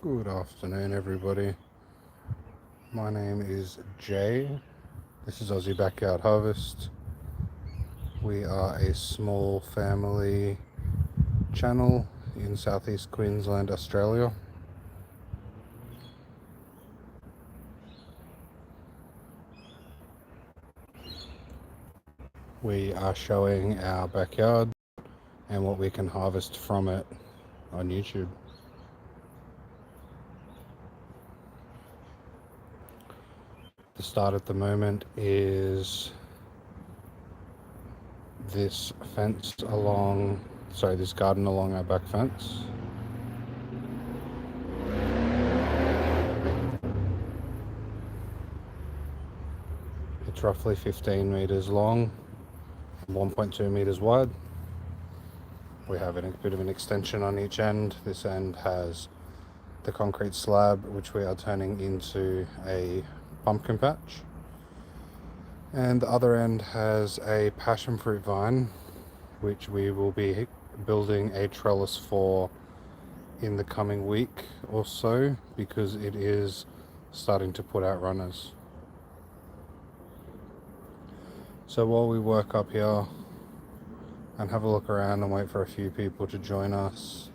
Good afternoon, everybody. My name is Jay. This is Aussie Backyard Harvest. We are a small family channel in southeast Queensland, Australia. We are showing our backyard and what we can harvest from it on YouTube. The start at the moment is this this garden along our back fence. It's roughly 15 meters long and 1.2 meters wide. We have a bit of an extension on each end. This end has the concrete slab, which we are turning into a pumpkin patch. And the other end has a passion fruit vine, which we will be building a trellis for in the coming week or so, because it is starting to put out runners. So while we work up here and have a look around and wait for a few people to join us,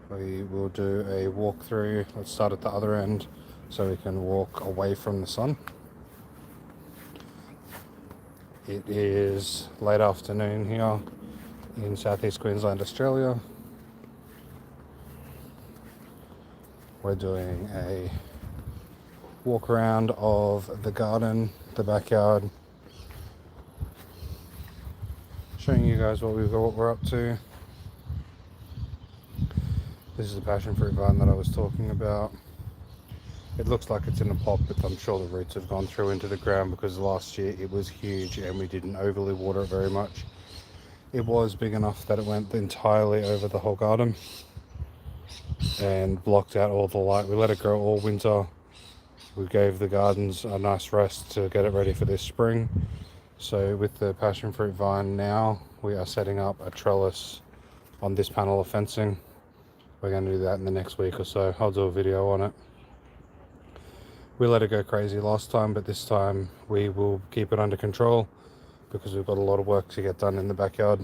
we will do a walkthrough. Let's start at the other end so we can walk away from the sun. It is late afternoon here in southeast Queensland, Australia. We're doing a walk around of the garden, the backyard, showing you guys what we're up to. This is the passion fruit vine that I was talking about. It looks like it's in a pot, but I'm sure the roots have gone through into the ground because last year it was huge and we didn't overly water it very much. It was big enough that it went entirely over the whole garden and blocked out all the light. We let it grow all winter. We gave the gardens a nice rest to get it ready for this spring. So with the passion fruit vine now, we are setting up a trellis on this panel of fencing. We're going to do that in the next week or so. I'll do a video on it. We let it go crazy last time, but this time we will keep it under control because we've got a lot of work to get done in the backyard.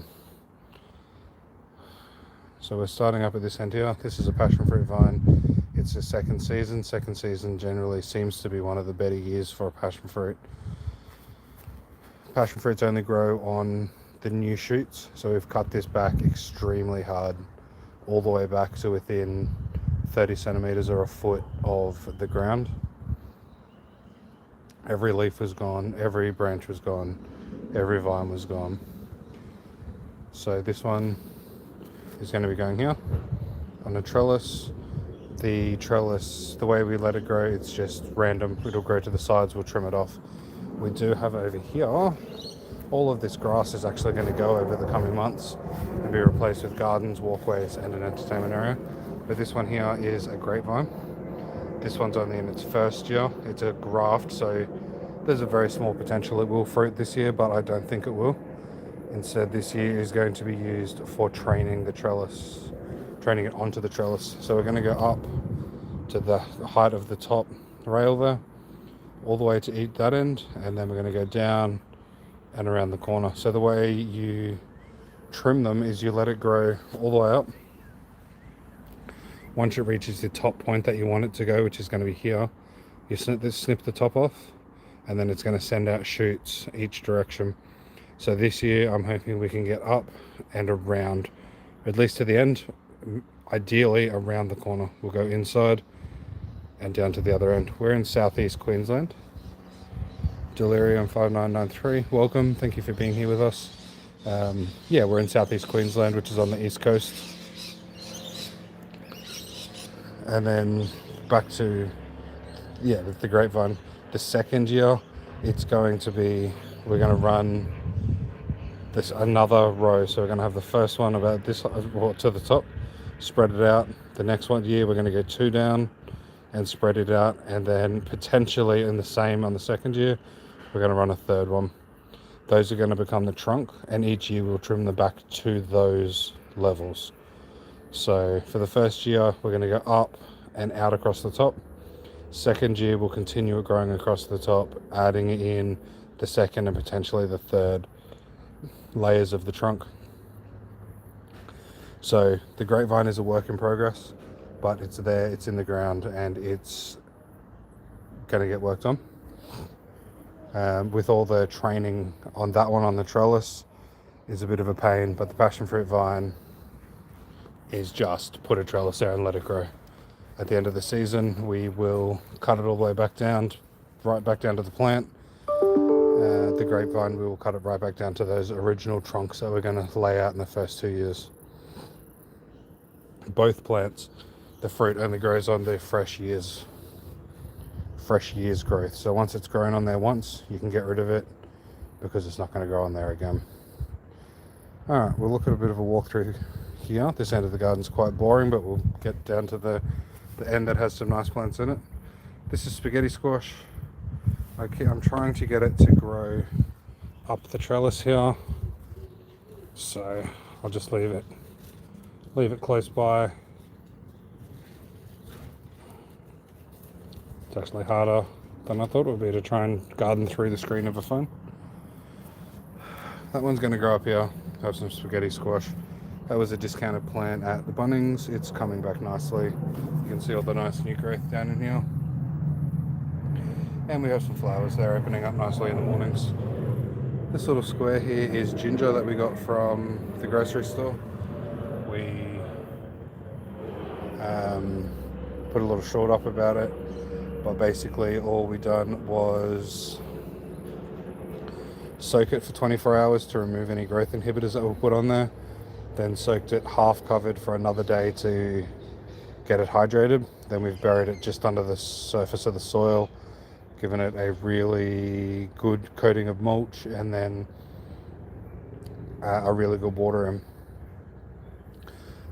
So we're starting up at this end here. This is a passion fruit vine. It's a second season. Second season generally seems to be one of the better years for a passion fruit. Passion fruits only grow on the new shoots, so we've cut this back extremely hard, all the way back to within 30 centimeters or a foot of the ground. Every leaf was gone, every branch was gone, every vine was gone. So this one is going to be going here on a trellis. The trellis, the way we let it grow, it's just random. It'll grow to the sides, we'll trim it off. We do have over here, all of this grass is actually going to go over the coming months and be replaced with gardens, walkways and an entertainment area. But this one here is a grapevine. This one's only in its first year. It's a graft, so there's a very small potential it will fruit this year, but I don't think it will. Instead, this year is going to be used for training the trellis, training it onto the trellis. So we're going to go up to the height of the top rail there, all the way to eat that end, and then we're going to go down and around the corner. So the way you trim them is you let it grow all the way up. Once it reaches the top point that you want it to go, which is going to be here, you snip the top off, and then it's going to send out shoots each direction. So this year I'm hoping we can get up and around, at least to the end, ideally around the corner. We'll go inside and down to the other end. We're in southeast Queensland. Delirium 5993, welcome, thank you for being here with us. Yeah, we're in southeast Queensland, which is on the east coast. And then back to, yeah, the grapevine. The second year, it's going to be, we're going to run this another row. So we're going to have the first one about this to the top, spread it out. The next one year, we're going to go 2 down and spread it out. And then potentially in the same on the second year, we're going to run a third one. Those are going to become the trunk, and each year we'll trim them back to those levels. So for the first year, we're going to go up and out across the top. Second year, we'll continue it growing across the top, adding in the second and potentially the third layers of the trunk. So the grapevine is a work in progress, but it's there, it's in the ground, and it's going to get worked on. With all the training on that one on the trellis is a bit of a pain, but the passion fruit vine is just put a trellis there and let it grow. At the end of the season, we will cut it all the way back down, right back down to the plant. The grapevine, we will cut it right back down to those original trunks that we're going to lay out in the first 2 years. Both plants, the fruit only grows on their fresh year's growth. So once it's grown on there once, you can get rid of it because it's not going to grow on there again. All right, we'll look at a bit of a walkthrough here. This end of the garden's quite boring, but we'll get down to the end that has some nice plants in it. This is spaghetti squash. I'm trying to get it to grow up the trellis here, so I'll just leave it close by. It's actually harder than I thought it would be to try and garden through the screen of a phone. That one's going to grow up here, have some spaghetti squash. That was a discounted plant at the Bunnings. It's coming back nicely. You can see all the nice new growth down in here. And we have some flowers there opening up nicely in the mornings. This little square here is ginger that we got from the grocery store. We put a little short up about it, but basically all we done was soak it for 24 hours to remove any growth inhibitors that were put on there, then soaked it half covered for another day to get it hydrated. Then we've buried it just under the surface of the soil, given it a really good coating of mulch, and then a really good water in.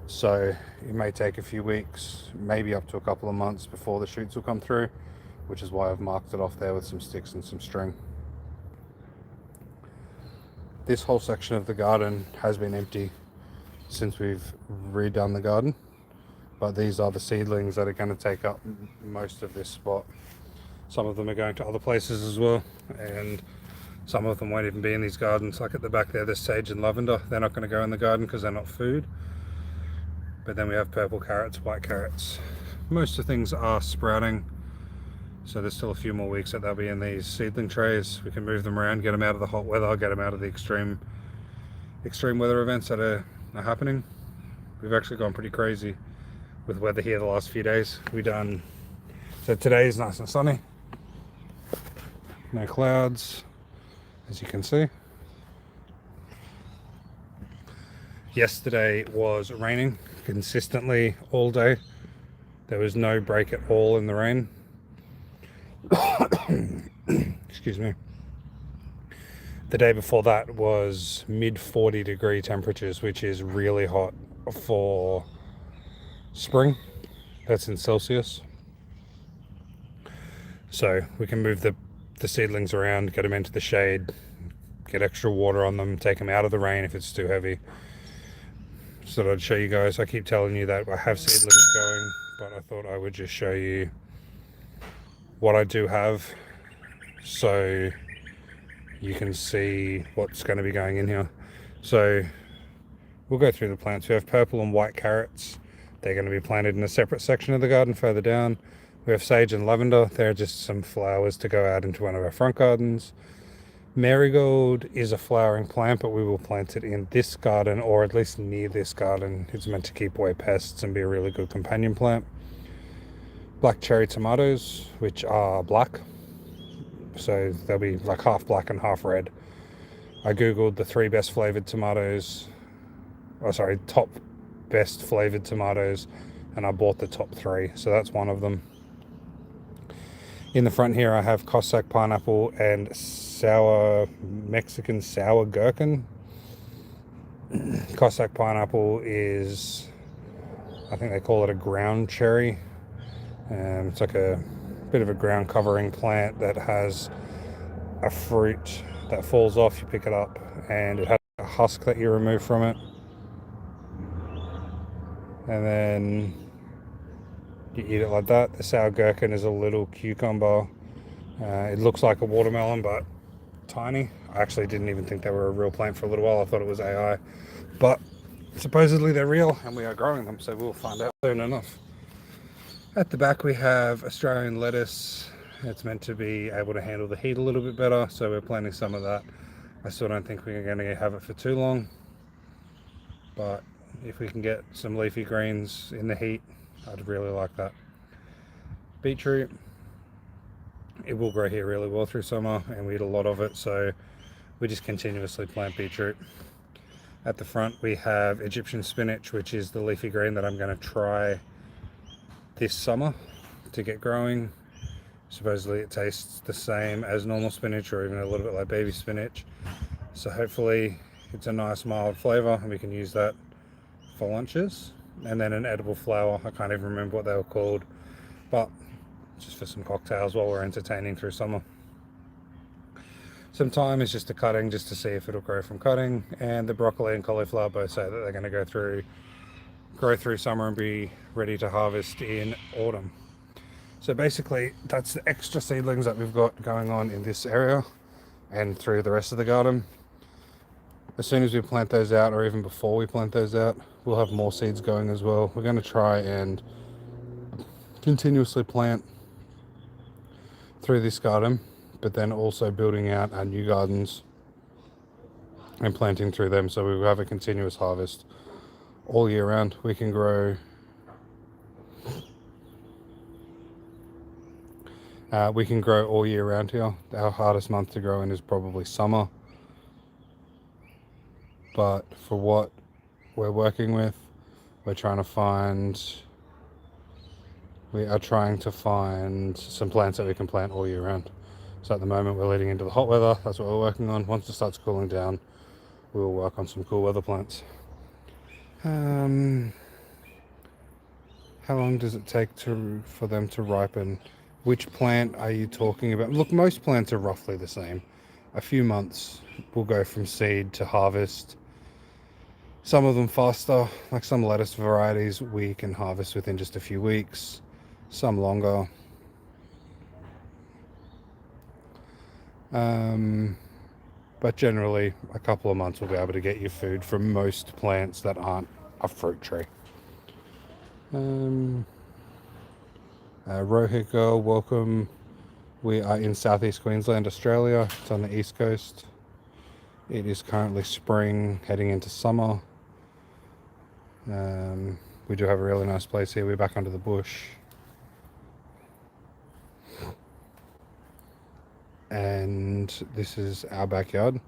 So it may take a few weeks, maybe up to a couple of months before the shoots will come through, which is why I've marked it off there with some sticks and some string. This whole section of the garden has been empty since we've redone the garden, but these are the seedlings that are going to take up most of this spot. Some of them are going to other places as well, and some of them won't even be in these gardens. Like at the back there, there's sage and lavender. They're not going to go in the garden because they're not food. But then we have purple carrots, white carrots. Most of the things are sprouting, so there's still a few more weeks that they'll be in these seedling trays. We can move them around, get them out of the hot weather, get them out of the extreme weather events that are happening. We've actually gone pretty crazy with weather here the last few days. So today is nice and sunny. No clouds, as you can see. Yesterday was raining consistently all day. There was no break at all in the rain. Excuse me. The day before that was mid 40 degree temperatures, which is really hot for spring. That's in Celsius. So we can move the seedlings around, get them into the shade, get extra water on them, take them out of the rain if it's too heavy. So I'd show you guys. I keep telling you that I have seedlings going, but I thought I would just show you what I do have so you can see what's going to be going in here. So we'll go through the plants. We have purple and white carrots. They're going to be planted in a separate section of the garden further down. We have sage and lavender. They're just some flowers to go out into one of our front gardens. Marigold is a flowering plant, but we will plant it in this garden, or at least near this garden. It's meant to keep away pests and be a really good companion plant. Black cherry tomatoes, which are black. So they'll be like half black and half red. I googled the 3 best flavored tomatoes. Top best flavored tomatoes, and I bought the top 3. So that's one of them. In the front here, I have Cossack pineapple and Mexican sour gherkin. Cossack pineapple is, I think they call it a ground cherry. It's like a bit of a ground covering plant that has a fruit that falls off. You pick it up and it has a husk that you remove from it. and then you eat it like that. The sour gherkin is a little cucumber. It looks like a watermelon, but tiny. I actually didn't even think they were a real plant for a little while. I thought it was AI, but supposedly they're real and we are growing them, so we'll find out soon enough. At the back we have Australian lettuce. It's meant to be able to handle the heat a little bit better, so we're planting some of that. I still don't think we're going to have it for too long, but if we can get some leafy greens in the heat, I'd really like that. Beetroot, it will grow here really well through summer and we eat a lot of it, so we just continuously plant beetroot. At the front we have Egyptian spinach, which is the leafy green that I'm going to try this summer to get growing. Supposedly it tastes the same as normal spinach, or even a little bit like baby spinach, so hopefully it's a nice mild flavor and we can use that for lunches. And then an edible flower, I can't even remember what they were called, but just for some cocktails while we're entertaining through summer. Some thyme is just a cutting, just to see if it'll grow from cutting, and the broccoli and cauliflower both say that they're going to grow through summer and be ready to harvest in autumn. So basically that's the extra seedlings that we've got going on in this area and through the rest of the garden. As soon as we plant those out, or even before we plant those out, we'll have more seeds going as well. We're going to try and continuously plant through this garden, but then also building out our new gardens and planting through them, so we will have a continuous harvest all year round. We can grow all year round here. Our hardest month to grow in is probably summer, but for what we're working with, we are trying to find some plants that we can plant all year round. So at the moment we're leading into the hot weather. That's what we're working on. Once it starts cooling down, we'll work on some cool weather plants. How long does it take for them to ripen? Which plant are you talking about? Look, most plants are roughly the same. A few months will go from seed to harvest. Some of them faster, like some lettuce varieties we can harvest within just a few weeks, some longer. But generally a couple of months will be able to get you food from most plants that aren't a fruit tree. Rohit girl, welcome. We are in southeast Queensland, Australia. It's on the east coast. It is currently spring, heading into summer. We do have a really nice place here. We're back under the bush. And this is our backyard.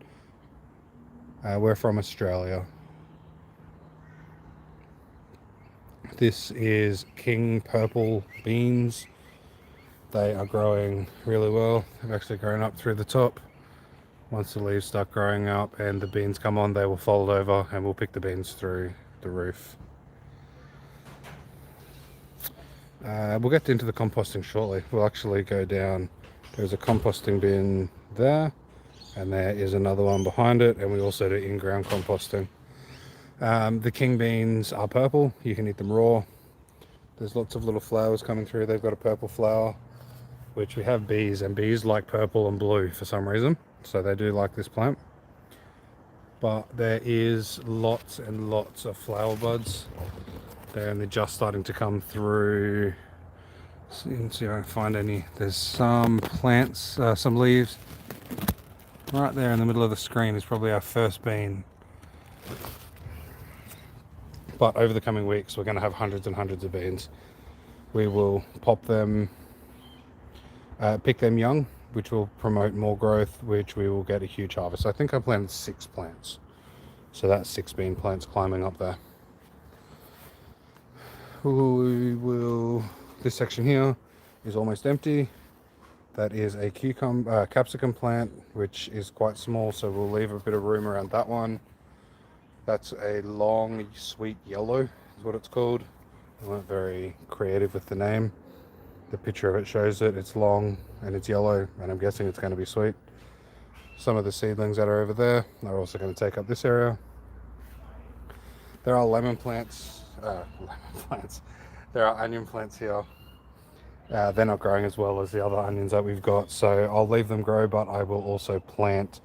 We're from Australia. This is king purple beans. They are growing really well. They've actually grown up through the top. Once the leaves start growing up and the beans come on, they will fold over and we'll pick the beans through the roof. We'll get into the composting shortly. We'll actually go down. There's a composting bin there, and there is another one behind it, and we also do in-ground composting. The king beans are purple. You can eat them raw. There's lots of little flowers coming through. They've got a purple flower, which we have bees, and bees like purple and blue for some reason, so they do like this plant. But there is lots and lots of flower buds. They're only just starting to come through. See if I can find any. There's some plants, some leaves. Right there in the middle of the screen is probably our first bean. But over the coming weeks, we're going to have hundreds and hundreds of beans. We will pop them, pick them young, which will promote more growth, which we will get a huge harvest. I think I planted 6 plants. So that's 6 bean plants climbing up there. This section here is almost empty. That is a capsicum plant, which is quite small, so we'll leave a bit of room around that one. That's a long, sweet yellow, is what it's called. I weren't very creative with the name. The picture of it shows it. It's long and it's yellow, and I'm guessing it's going to be sweet. Some of the seedlings that are over there are also going to take up this area. There are lemon plants There are onion plants here. They're not growing as well as the other onions that we've got, so I'll leave them grow, but I will also plant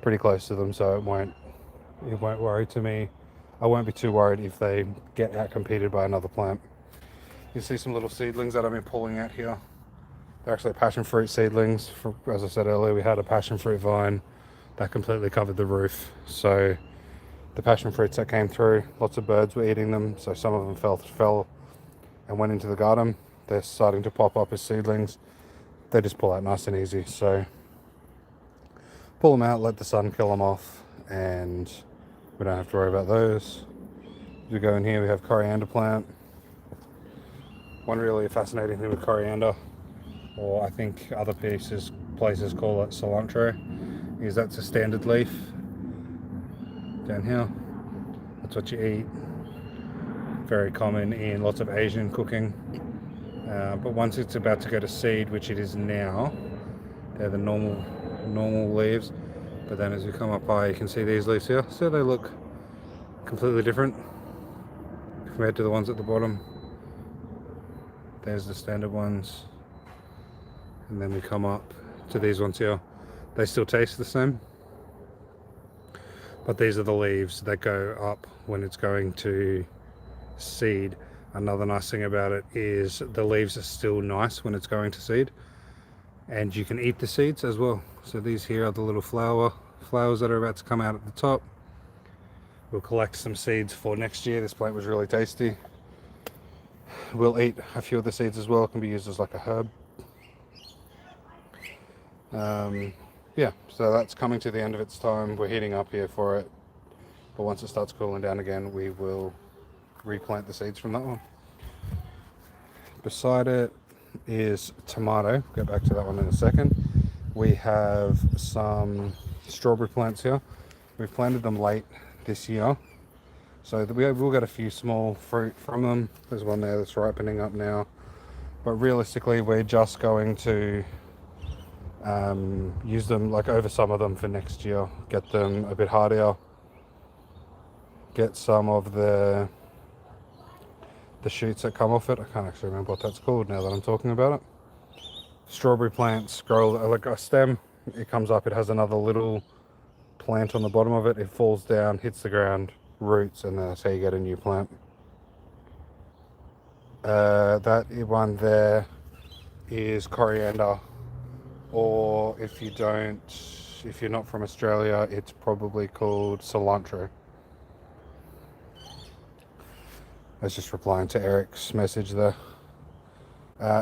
pretty close to them, so it won't worry to me. I won't be too worried if they get outcompeted by another plant. You see some little seedlings that I've been pulling out here. They're actually passion fruit seedlings. As I said earlier, we had a passion fruit vine that completely covered the roof. So the passion fruits that came through, lots of birds were eating them, so some of them fell and went into the garden. They're starting to pop up as seedlings. They just pull out nice and easy. So pull them out, let the sun kill them off, and we don't have to worry about those. As we go in here, we have coriander plant. One really fascinating thing with coriander, or I think other places call it cilantro, is that's a standard leaf down here. That's what you eat. Very common in lots of Asian cooking. But once it's about to go to seed, which it is now, they're the normal leaves. But then as we come up high, you can see these leaves here. So they look completely different compared to the ones at the bottom. There's the standard ones. And then we come up to these ones here. They still taste the same. But these are the leaves that go up when it's going to seed. Another nice thing about it is the leaves are still nice when it's going to seed, and you can eat the seeds as well. So these here are the little flowers that are about to come out at the top. We'll collect some seeds for next year. This plant was really tasty. We'll eat a few of the seeds as well. It can be used as like a herb. Yeah, so that's coming to the end of its time. We're heating up here for it, but once it starts cooling down again, we will replant the seeds from that one. Beside it is tomato. We'll get back to that one in a second. We have some strawberry plants here. We've planted them late this year, so we will get a few small fruit from them. There's one there that's ripening up now, but realistically we're just going to use them, like over some of them for next year, get them a bit hardier, get some of the shoots that come off it. I can't actually remember what that's called now that I'm talking about it. Strawberry plants grow like a stem, it comes up, it has another little plant on the bottom of it, it falls down, hits the ground, roots, and then that's how you get a new plant. That one there is coriander, or if you're not from Australia, it's probably called cilantro. I was just replying to Eric's message there.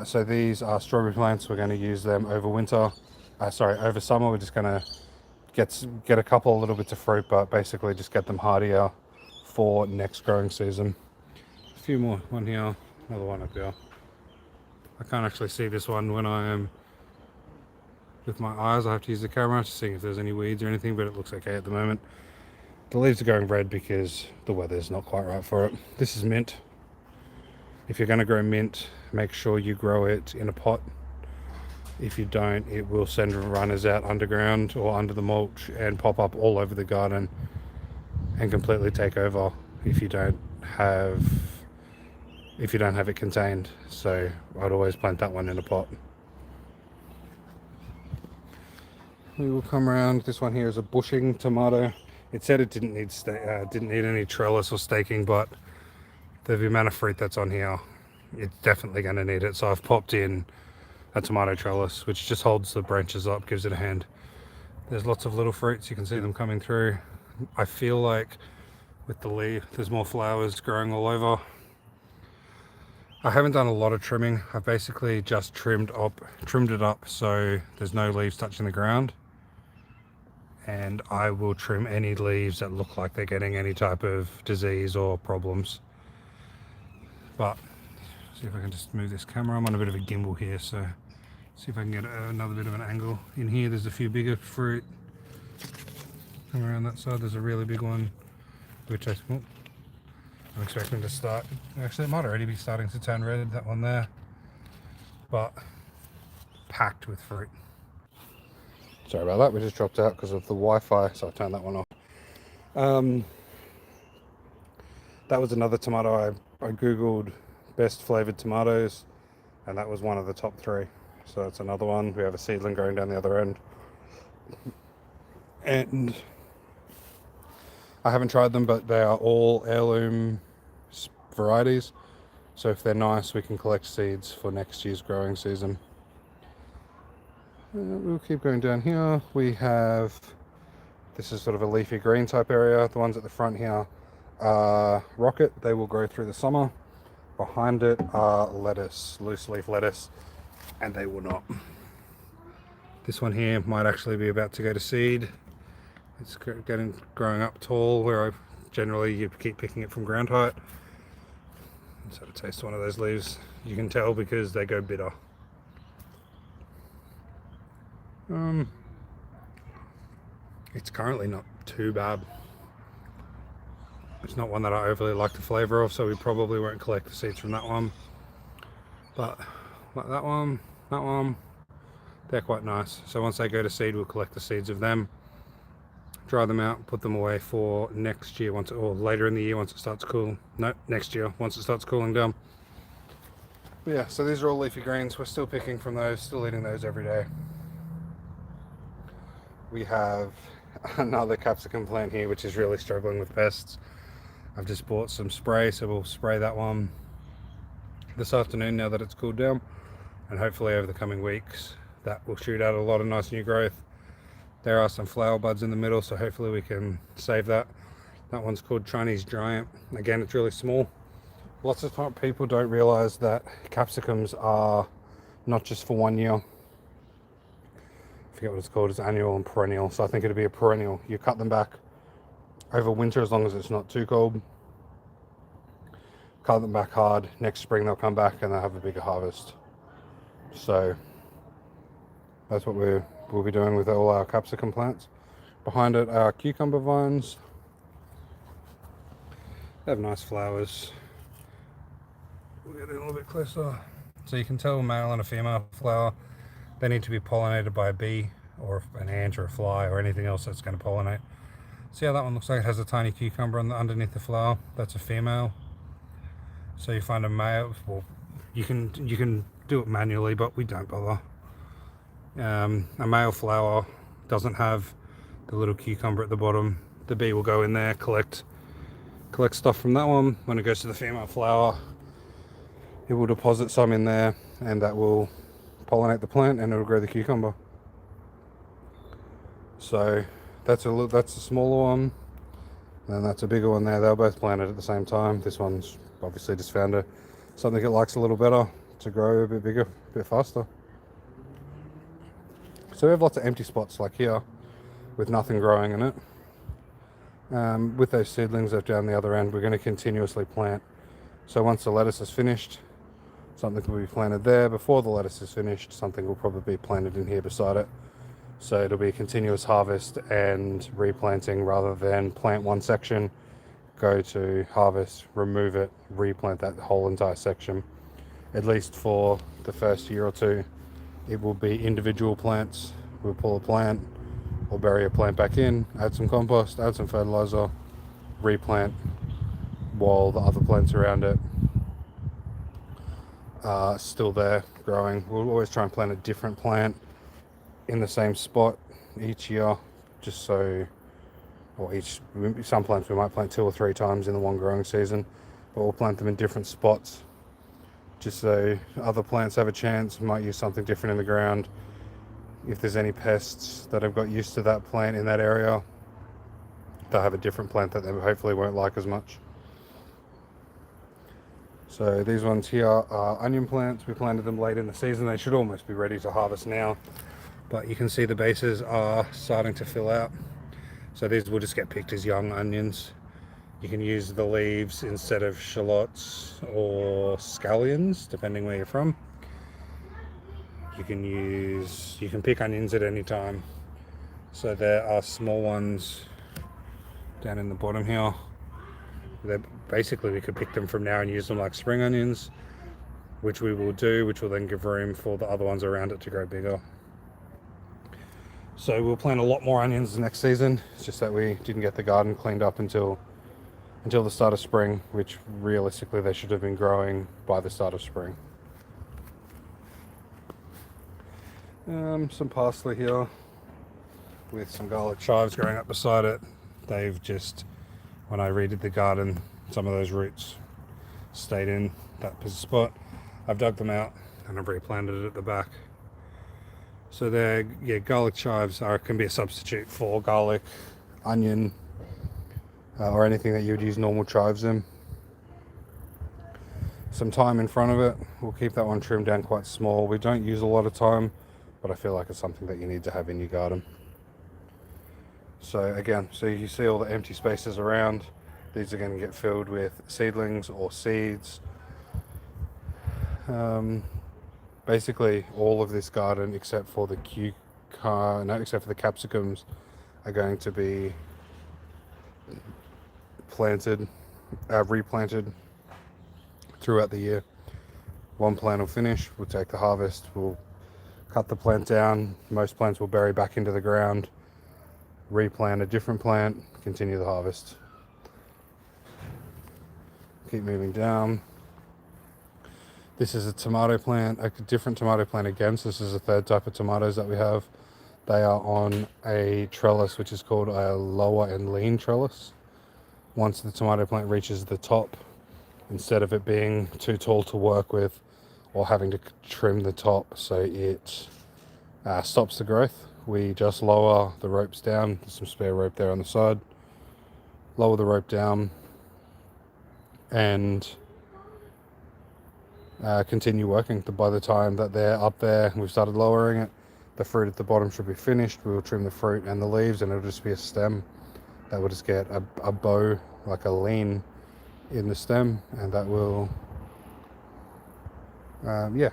So these are strawberry plants. We're going to use them over over summer. We're just going to get a couple of little bits of fruit, but basically just get them hardier for next growing season. A few more. One here, another one up here. I can't actually see this one when I am with my eyes. I have to use the camera to see if there's any weeds or anything, but it looks okay at the moment. The leaves are going red because the weather's not quite right for it. This is mint. If you're going to grow mint, make sure you grow it in a pot. If you don't, it will send runners out underground or under the mulch and pop up all over the garden and completely take over if you don't have it contained. So I'd always plant that one in a pot. We will come around. This one here is a bushing tomato. It said it didn't need any trellis or staking, but the amount of fruit that's on here, it's definitely going to need it. So I've popped in a tomato trellis, which just holds the branches up, gives it a hand. There's lots of little fruits. You can see them coming through. I feel like with the leaf, there's more flowers growing all over. I haven't done a lot of trimming. I've basically just trimmed it up so there's no leaves touching the ground. And I will trim any leaves that look like they're getting any type of disease or problems. But see if I can just move this camera. I'm on a bit of a gimbal here, so see if I can get another bit of an angle. In here there's a few bigger fruit. Come around that side, there's a really big one, which I'm expecting to start. Actually, it might already be starting to turn red, that one there. But packed with fruit. Sorry about that, we just dropped out because of the Wi-Fi, so I turned that one off. That was another tomato I I googled best flavored tomatoes, and that was one of the top 3. So that's another one. We have a seedling growing down the other end, and I haven't tried them, but they are all heirloom varieties. So if they're nice, we can collect seeds for next year's growing season. We'll keep going down here. We have, this is sort of a leafy green type area. The ones at the front here are rocket. They will grow through the summer. Behind it are lettuce, loose leaf lettuce, and they will not. This one here might actually be about to go to seed. It's growing up tall, where I generally you keep picking it from ground height. So to taste one of those leaves, you can tell because they go bitter. It's currently not too bad. It's not one that I overly like the flavour of, so we probably won't collect the seeds from that one. But like that one, they're quite nice. So once they go to seed, we'll collect the seeds of them, dry them out, put them away for next year, or later in the year once it starts cooling. No, next year once it starts cooling down. But yeah, so these are all leafy greens. We're still picking from those, still eating those every day. We have another capsicum plant here which is really struggling with pests. I've just bought some spray, so we'll spray that one this afternoon now that it's cooled down, and hopefully over the coming weeks that will shoot out a lot of nice new growth. There are some flower buds in the middle, so hopefully we can save that. That one's called Chinese Giant. Again, it's really small. Lots of people don't realize that capsicums are not just for 1 year. I forget what it's called. It's annual and perennial, so I think it'd be a perennial. You cut them back over winter as long as it's not too cold. Cut them back hard. Next spring they'll come back and they'll have a bigger harvest. So that's what we'll be doing with all our capsicum plants. Behind it are cucumber vines. They have nice flowers. We'll get in a little bit closer. So you can tell a male and a female flower. They need to be pollinated by a bee or an ant or a fly or anything else that's going to pollinate. See how that one looks like it has a tiny cucumber underneath the flower? That's a female. So you find a male, well, you can do it manually, but we don't bother. A male flower doesn't have the little cucumber at the bottom. The bee will go in there, collect stuff from that one. When it goes to the female flower, it will deposit some in there, and that will pollinate the plant, and it will grow the cucumber. So that's a smaller one, and that's a bigger one there. They're both planted at the same time. This one's obviously just found something it likes a little better to grow a bit bigger, a bit faster. So we have lots of empty spots like here with nothing growing in it. With those seedlings up down the other end, we're going to continuously plant. So once the lettuce is finished, something will be planted there. Before the lettuce is finished, something will probably be planted in here beside it. So it'll be a continuous harvest and replanting rather than plant one section, go to harvest, remove it, replant that whole entire section. At least for the first year or two, it will be individual plants. We'll pull a plant, we'll bury a plant back in, add some compost, add some fertilizer, replant while the other plants around it are still there growing. We'll always try and plant a different plant in the same spot each year, just so, or some plants we might plant 2 or 3 times in the one growing season, but we'll plant them in different spots just so other plants have a chance. We might use something different in the ground. If there's any pests that have got used to that plant in that area, they'll have a different plant that they hopefully won't like as much. So these ones here are onion plants. We planted them late in the season. They should almost be ready to harvest now, but you can see the bases are starting to fill out. So these will just get picked as young onions. You can use the leaves instead of shallots or scallions, depending where you're from. You can pick onions at any time. So there are small ones down in the bottom here. Basically we could pick them from now and use them like spring onions, which we will do, which will then give room for the other ones around it to grow bigger. So we'll plant a lot more onions next season. It's just that we didn't get the garden cleaned up until until the start of spring, which realistically they should have been growing by the start of spring. Some parsley here with some garlic chives growing up beside it. They've just, when I redid the garden, some of those roots stayed in that spot. I've dug them out and I've replanted it at the back. So they're, yeah, garlic chives can be a substitute for garlic, onion, or anything that you would use normal chives in. Some thyme in front of it. We'll keep that one trimmed down quite small. We don't use a lot of thyme, but I feel like it's something that you need to have in your garden. So again, so you see all the empty spaces around. These are going to get filled with seedlings or seeds. Basically all of this garden except for the except for the capsicums are going to be replanted throughout the year. One plant will finish, we'll take the harvest, we'll cut the plant down. Most plants will bury back into the ground, replant a different plant, continue the harvest. Keep moving down. This is a tomato plant, a different tomato plant again. So this is a third type of tomatoes that we have. They are on a trellis, which is called a lower and lean trellis. Once the tomato plant reaches the top, instead of it being too tall to work with or having to trim the top so it stops the growth, we just lower the ropes down. There's some spare rope there on the side. Lower the rope down and continue working. By the time that they're up there, we've started lowering it, the fruit at the bottom should be finished. We will trim the fruit and the leaves and it'll just be a stem that will just get a bow, like a lean in the stem, and that will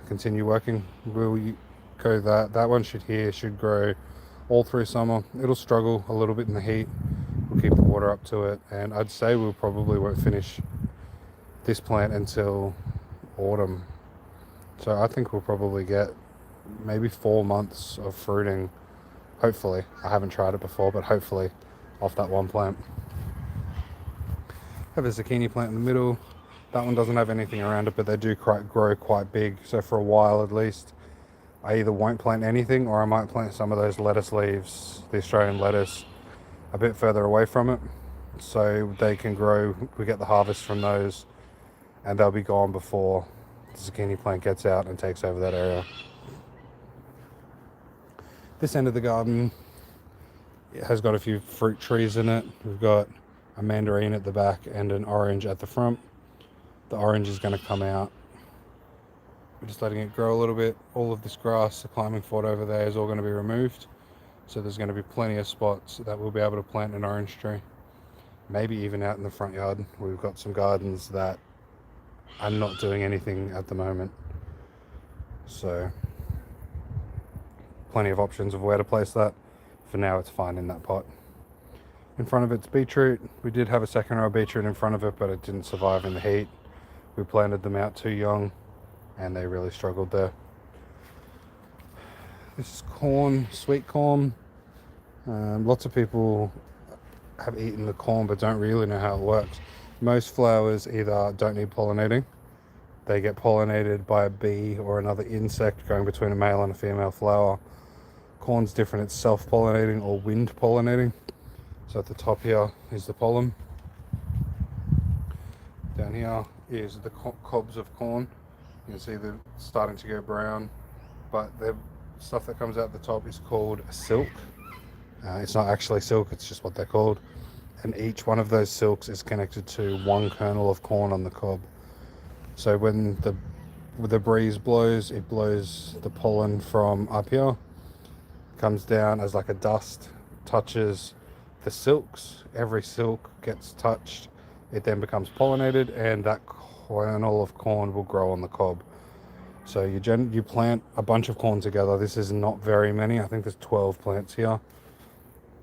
continue working. We'll go that one should grow all through summer. It'll struggle a little bit in the heat. We'll keep the water up to it, and I'd say we'll probably won't finish this plant until autumn. So I think we'll probably get maybe 4 months of fruiting, hopefully. I haven't tried it before, but hopefully off that one plant. Have a zucchini plant in the middle. That one doesn't have anything around it, but they do grow quite big. So for a while at least, I either won't plant anything or I might plant some of those lettuce leaves, the Australian lettuce, a bit further away from it so they can grow. We get the harvest from those and they'll be gone before the zucchini plant gets out and takes over that area. This end of the garden, it has got a few fruit trees in it. We've got a mandarin at the back and an orange at the front. The orange is going to come out. We're just letting it grow a little bit. All of this grass, the climbing fort over there, is all going to be removed. So there's going to be plenty of spots that we'll be able to plant an orange tree. Maybe even out in the front yard. We've got some gardens that are not doing anything at the moment. So plenty of options of where to place that. For now, it's fine in that pot. In front of it's beetroot. We did have a second row of beetroot in front of it, but it didn't survive in the heat. We planted them out too young and they really struggled there. This is corn, sweet corn. Lots of people have eaten the corn but don't really know how it works. Most flowers either don't need pollinating. They get pollinated by a bee or another insect going between a male and a female flower. Corn's different, it's self-pollinating or wind pollinating. So at the top here is the pollen. Down here is the cobs of corn. You can see they're starting to go brown, but the stuff that comes out the top is called silk. It's not actually silk, it's just what they're called. And each one of those silks is connected to one kernel of corn on the cob. So when the breeze blows, it blows the pollen from up here, comes down as like a dust, touches the silks. Every silk gets touched, it then becomes pollinated, and that kernel of corn will grow on the cob. So you plant a bunch of corn together. This is not very many. I think there's 12 plants here.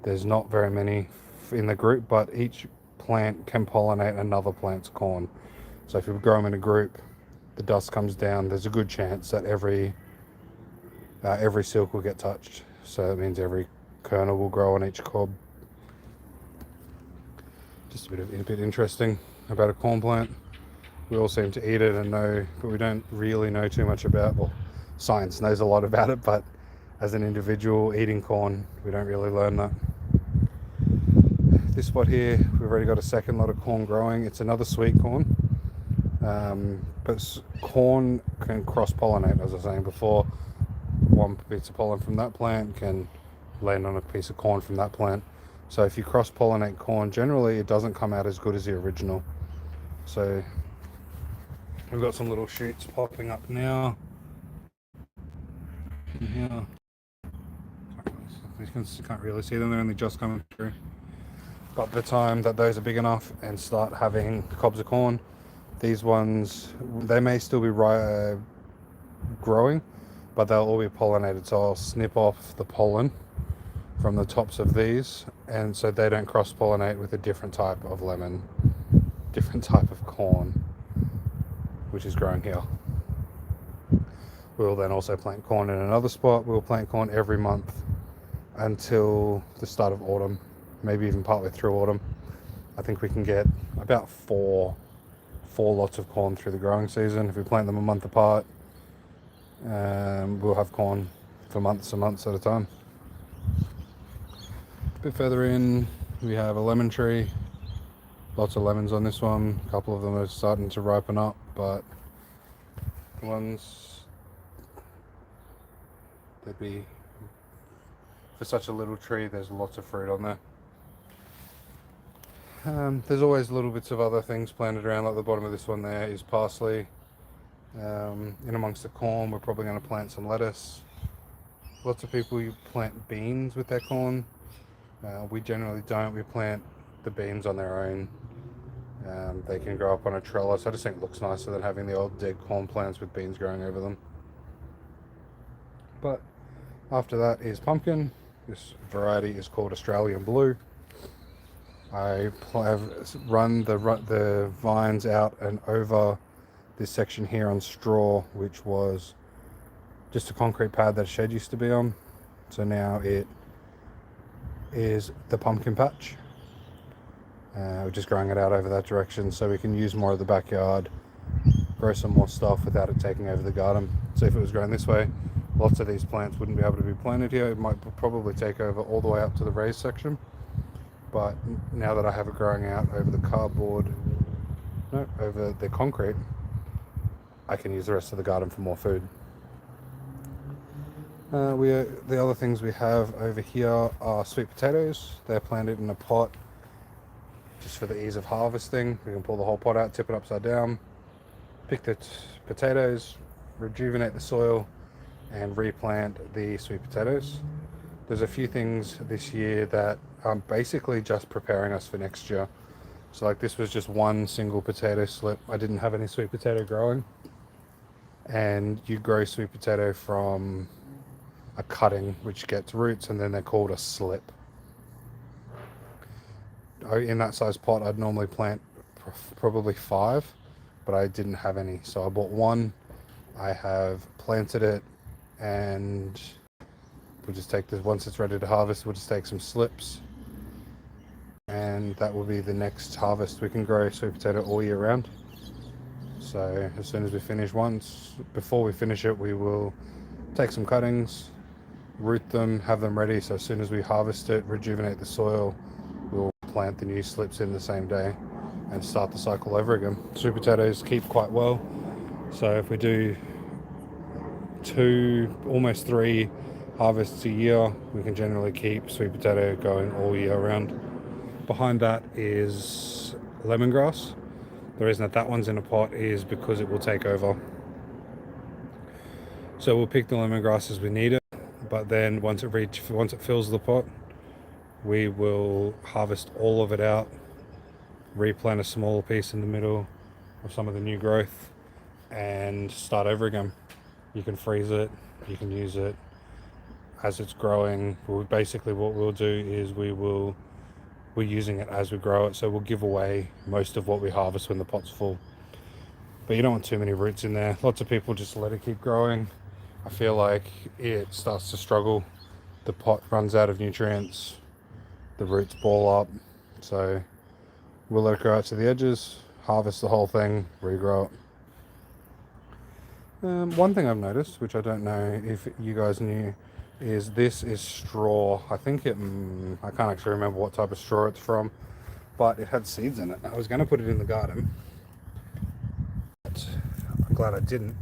There's not very many in the group, but each plant can pollinate another plant's corn. So if you grow them in a group, the dust comes down, there's a good chance that every silk will get touched. So that means every kernel will grow on each cob. Just a bit interesting about a corn plant. We all seem to eat it and know, but we don't really know too much about, well, science knows a lot about it, but as an individual eating corn, we don't really learn that. This spot here, we've already got a second lot of corn growing. It's another sweet corn, but corn can cross-pollinate, as I was saying before. One piece of pollen from that plant can land on a piece of corn from that plant. So if you cross-pollinate corn, generally it doesn't come out as good as the original. So we've got some little shoots popping up now. Yeah, you can't really see them, they're only just coming through. But by the time that those are big enough and start having cobs of corn, these ones, they may still be growing, but they'll all be pollinated. So I'll snip off the pollen from the tops of these, and so they don't cross-pollinate with a different type of lemon, different type of corn, which is growing here. We'll then also plant corn in another spot. We'll plant corn every month until the start of autumn, maybe even partway through autumn. I think we can get about four lots of corn through the growing season. If we plant them a month apart, we'll have corn for months and months at a time. A bit further in, we have a lemon tree. Lots of lemons on this one. A couple of them are starting to ripen up, but the ones, they'd be, for such a little tree, there's lots of fruit on there. There's always little bits of other things planted around, like the bottom of this one there is parsley. In amongst the corn, we're probably going to plant some lettuce. Lots of people plant beans with their corn. We generally don't. We plant the beans on their own. They can grow up on a trellis. I just think it looks nicer than having the old dead corn plants with beans growing over them. But after that is pumpkin. This variety is called Australian Blue. I have run the vines out and over this section here on straw, which was just a concrete pad that a shed used to be on. So now it is the pumpkin patch. We're just growing it out over that direction so we can use more of the backyard, grow some more stuff without it taking over the garden. So if it was grown this way, lots of these plants wouldn't be able to be planted here. It might probably take over all the way up to the raised section. But now that I have it growing out over the over the concrete, I can use the rest of the garden for more food. The other things we have over here are sweet potatoes. They're planted in a pot just for the ease of harvesting. We can pull the whole pot out, tip it upside down, pick the potatoes, rejuvenate the soil, and replant the sweet potatoes. There's a few things this year that are basically just preparing us for next year. So like this was just one single potato slip. I didn't have any sweet potato growing. And you grow sweet potato from a cutting which gets roots, and then they're called a slip. In that size pot I'd normally plant probably 5, but I didn't have any, so I bought one. I have planted it, and we'll just take this, once it's ready to harvest, we'll just take some slips, and that will be the next harvest. We can grow sweet potato all year round. So as soon as we finish before we finish it, we will take some cuttings, root them, have them ready, so as soon as we harvest it, rejuvenate the soil, we'll plant the new slips in the same day and start the cycle over again. Sweet potatoes keep quite well, so if we do 2, almost 3 harvests a year, we can generally keep sweet potato going all year round. Behind that is lemongrass. The reason that one's in a pot is because it will take over. So we'll pick the lemongrass as we need it, but then once it fills the pot, we will harvest all of it out, replant a small piece in the middle of some of the new growth, and start over again. You can freeze it, you can use it as it's growing. Basically what we'll do is we're using it as we grow it, so we'll give away most of what we harvest when the pot's full. But you don't want too many roots in there. Lots of people just let it keep growing. I feel like it starts to struggle. The pot runs out of nutrients, the roots ball up. So We'll let it grow out to the edges, harvest the whole thing, regrow it. One thing I've noticed, which I don't know if you guys knew, is this is straw. I think I can't actually remember what type of straw it's from, but it had seeds in it. I was going to put it in the garden, but I'm glad I didn't,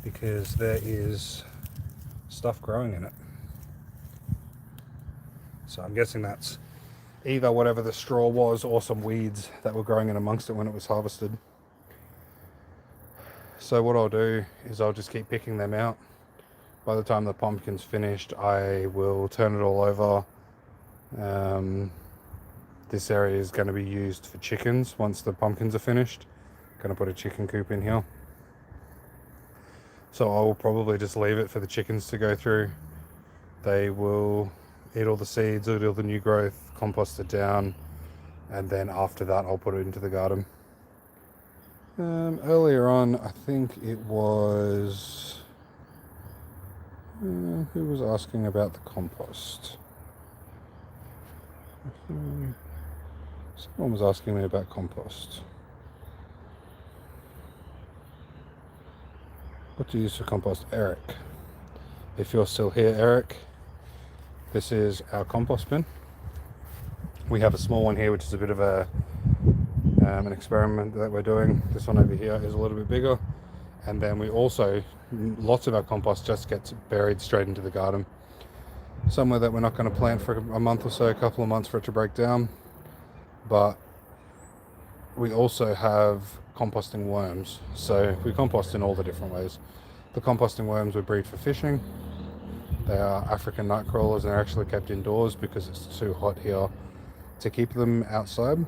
because there is stuff growing in it. So I'm guessing that's either whatever the straw was or some weeds that were growing in amongst it when it was harvested. So what I'll do is I'll just keep picking them out. By the time the pumpkin's finished, I will turn it all over. This area is going to be used for chickens once the pumpkins are finished. Going to put a chicken coop in here. So I will probably just leave it for the chickens to go through. They will eat all the seeds, eat all the new growth, compost it down, and then after that I'll put it into the garden. Earlier on, I think it was... who was asking about the compost? Someone was asking me about compost. What do you use for compost? Eric. If you're still here, Eric, this is our compost bin. We have a small one here, which is a bit of an experiment that we're doing. This one over here is a little bit bigger. And then we also, lots of our compost just gets buried straight into the garden. Somewhere that we're not going to plant for a month or so, a couple of months for it to break down. But we also have composting worms. So we compost in all the different ways. The composting worms we breed for fishing. They are African night crawlers and they're actually kept indoors because it's too hot here to keep them outside.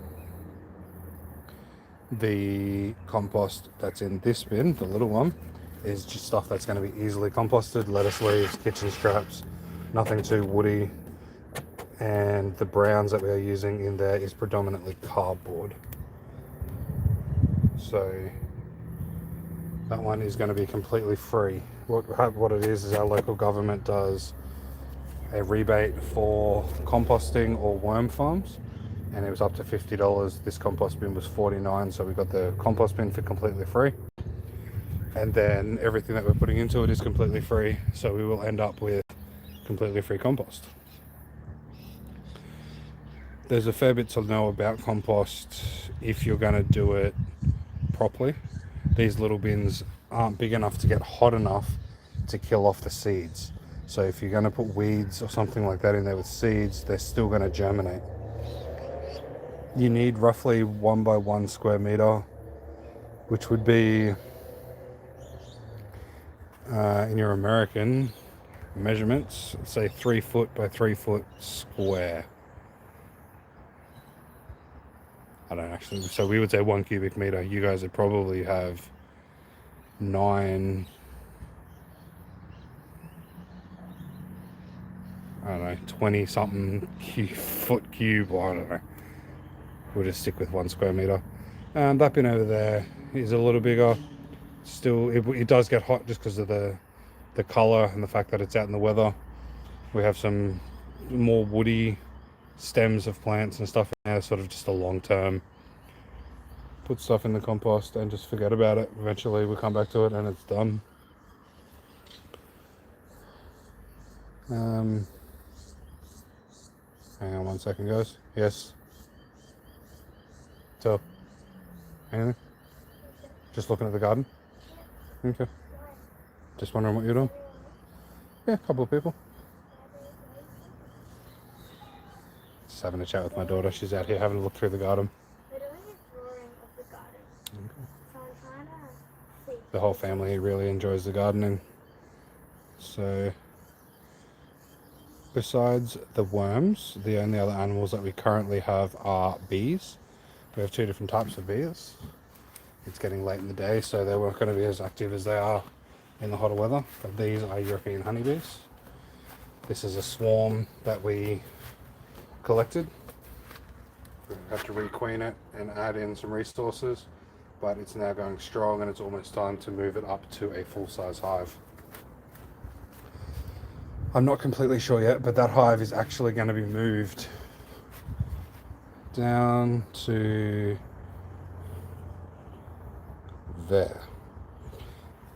The compost that's in this bin, the little one, is just stuff that's going to be easily composted. Lettuce leaves, kitchen scraps, nothing too woody. And the browns that we are using in there is predominantly cardboard. So that one is going to be completely free. What it is our local government does a rebate for composting or worm farms, and it was up to $50. This compost bin was $49, so we got the compost bin for completely free, and then everything that we're putting into it is completely free, so we will end up with completely free compost. There's a fair bit to know about compost if you're going to do it properly. These little bins aren't big enough to get hot enough to kill off the seeds. So if you're going to put weeds or something like that in there with seeds, they're still going to germinate. You need roughly 1 by 1 square meter, which would be, in your American measurements, say 3 foot by 3 foot square. I don't actually, so we would say 1 cubic meter. You guys would probably have 9, I don't know, 20 something foot cube, or I don't know. We'll just stick with 1 square meter. That bin over there is a little bigger. Still, it does get hot just because of the color and the fact that it's out in the weather. We have some more woody stems of plants and stuff in there, sort of just a long term. Put stuff in the compost and just forget about it. Eventually we'll come back to it and it's done. Hang on 1 second, guys. Yes. So, anything? Just looking at the garden? Okay. Just wondering what you're doing? Yeah, a couple of people. Just having a chat with my daughter. She's out here having a look through the garden. We're doing a drawing of the garden. Okay. So I'm trying to see. The whole family really enjoys the gardening. So, besides the worms, the only other animals that we currently have are bees. We have 2 different types of bees. It's getting late in the day, so they weren't going to be as active as they are in the hotter weather. But these are European honeybees. This is a swarm that we collected. We have to requeen it and add in some resources, but it's now going strong and it's almost time to move it up to a full-size hive. I'm not completely sure yet, but that hive is actually going to be moved down to there.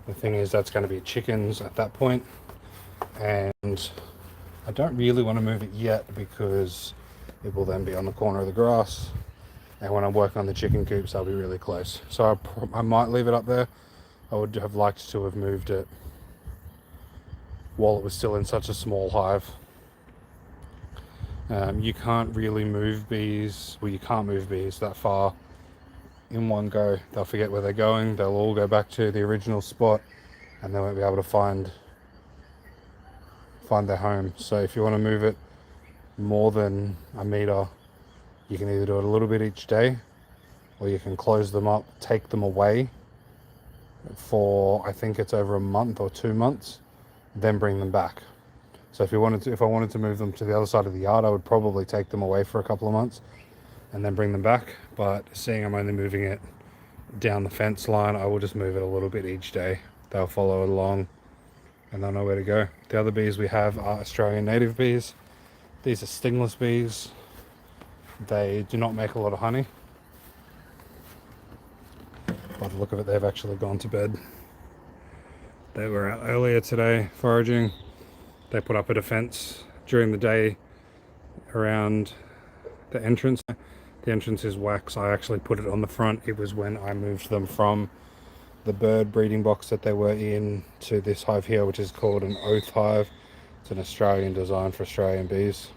The thing is, that's going to be chickens at that point, and I don't really want to move it yet because it will then be on the corner of the grass, and when I'm working on the chicken coops I'll be really close. So I might leave it up there. I would have liked to have moved it while it was still in such a small hive. You can't really move bees, well, you can't move bees that far in one go. They'll forget where they're going, they'll all go back to the original spot, and they won't be able to find their home. So if you want to move it more than a meter, you can either do it a little bit each day, or you can close them up, take them away for, I think it's over a month or 2 months, then bring them back. So if I wanted to move them to the other side of the yard, I would probably take them away for a couple of months and then bring them back. But seeing I'm only moving it down the fence line, I will just move it a little bit each day. They'll follow along and they'll know where to go. The other bees we have are Australian native bees. These are stingless bees. They do not make a lot of honey. By the look of it, they've actually gone to bed. They were out earlier today foraging. They put up a defense during the day around the entrance. The entrance is wax. I actually put it on the front. It was when I moved them from the bird breeding box that they were in to this hive here, which is called an oath hive. It's an Australian design for Australian bees.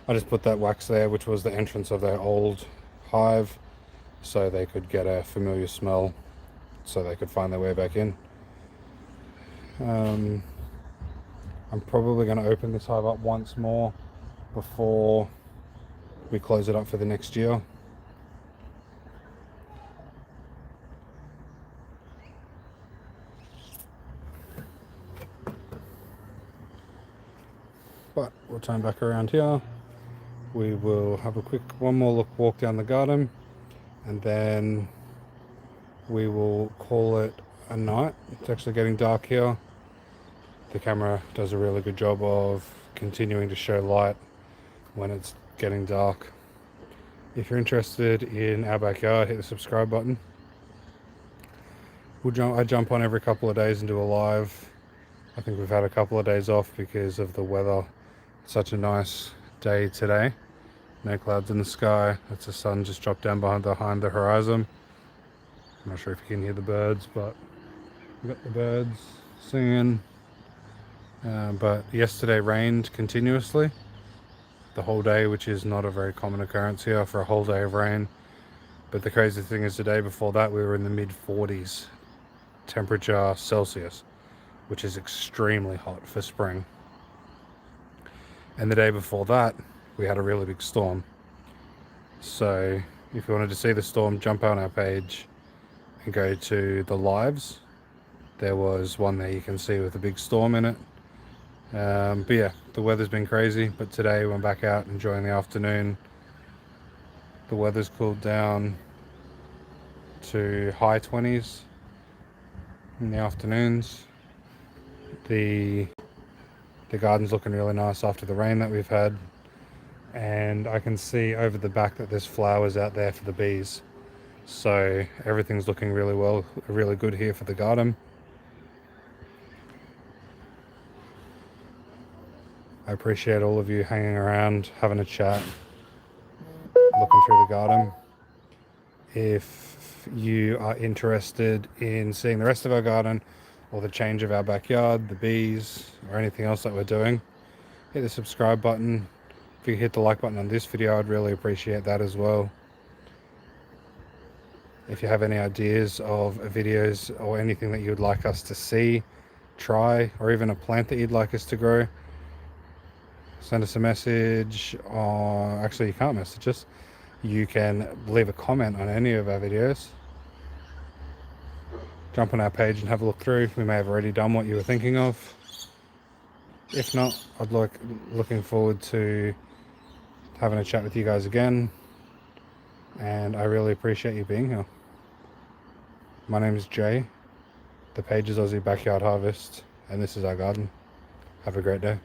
I just put that wax there, which was the entrance of their old hive, so they could get a familiar smell, so they could find their way back in. I'm probably going to open this hive up once more before we close it up for the next year. But we'll turn back around here. We will have a quick one more walk down the garden, and then we will call it a night. It's actually getting dark here. The camera does a really good job of continuing to show light when it's getting dark. If you're interested in our backyard, hit the subscribe button. I jump on every couple of days and do a live. I think we've had a couple of days off because of the weather. It's such a nice day today. No clouds in the sky. It's the sun just dropped down behind the horizon. I'm not sure if you can hear the birds, but we've got the birds singing. But yesterday rained continuously the whole day, which is not a very common occurrence here for a whole day of rain. But the crazy thing is, the day before that we were in the mid-40s temperature Celsius, which is extremely hot for spring. And the day before that we had a really big storm. So if you wanted to see the storm, jump on our page and go to the lives. There was one there you can see with a big storm in it. But yeah, the weather's been crazy, but today we're back out enjoying the afternoon. The weather's cooled down to high 20s in the afternoons. The garden's looking really nice after the rain that we've had, and I can see over the back that there's flowers out there for the bees. So everything's looking really good here for the garden. I appreciate all of you hanging around, having a chat, looking through the garden. If you are interested in seeing the rest of our garden, or the change of our backyard, the bees, or anything else that we're doing, hit the subscribe button. If you hit the like button on this video, I'd really appreciate that as well. If you have any ideas of videos or anything that you would like us to see, try, or even a plant that you'd like us to grow, send us a message. Or actually, you can't message us. You can leave a comment on any of our videos. Jump on our page and have a look through. We may have already done what you were thinking of. If not, looking forward to having a chat with you guys again. And I really appreciate you being here. My name is Jay. The page is Aussie Backyard Harvest, and this is our garden. Have a great day.